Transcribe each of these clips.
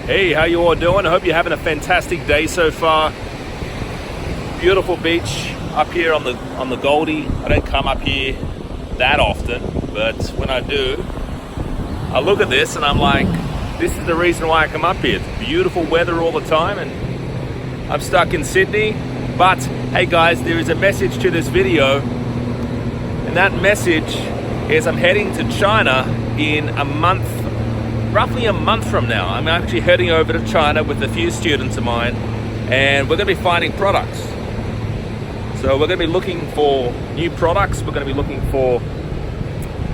Hey, how you all doing? I hope you're having a fantastic day so far. Beautiful beach up here on the Goldie. I don't come up here that often, but when I do, I look at this and I'm like, this is the reason why I come up here. It's beautiful weather all the time and I'm stuck in Sydney. But hey guys, there is a message to this video, and that message is I'm heading to China in a month, roughly a month from now. I'm actually heading over to China with a few students of mine, and we're going to be finding products. So we're going to be looking for new products. We're going to be looking for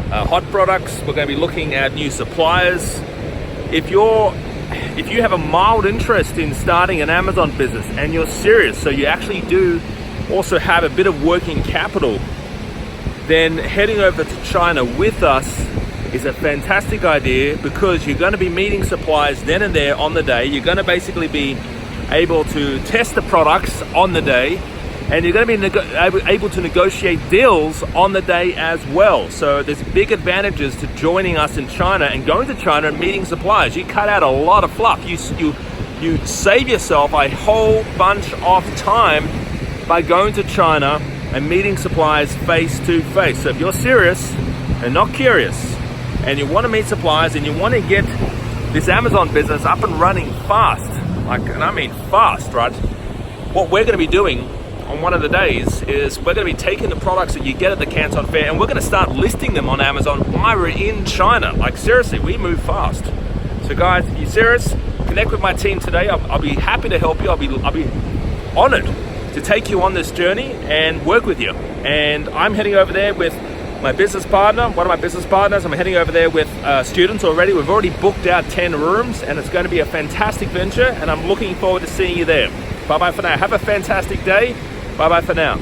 hot products. We're going to be looking at new suppliers. If you have a mild interest in starting an Amazon business and you're serious, so you actually do also have a bit of working capital, then heading over to China with us is a fantastic idea, because you're going to be meeting suppliers then and there on the day. You're going to basically be able to test the products on the day, and you're going to be able to negotiate deals on the day as well. So there's big advantages to joining us in China and going to China and meeting suppliers. You cut out a lot of fluff. You save yourself a whole bunch of time by going to China and meeting suppliers face to face. So if you're serious and not curious, and you want to meet suppliers and you want to get this Amazon business up and running fast, and I mean fast, right? What we're going to be doing on one of the days is we're going to be taking the products that you get at the Canton Fair and we're going to start listing them on Amazon while we're in China. Like seriously, we move fast. So guys, if you're serious, connect with my team today. I'll be happy to help you. I'll be honored to take you on this journey and work with you. And I'm heading over there with my business partner, one of my business partners. I'm heading over there with students already. We've already booked out 10 rooms and it's going to be a fantastic venture, and I'm looking forward to seeing you there. Bye-bye for now. Have a fantastic day. Bye-bye for now.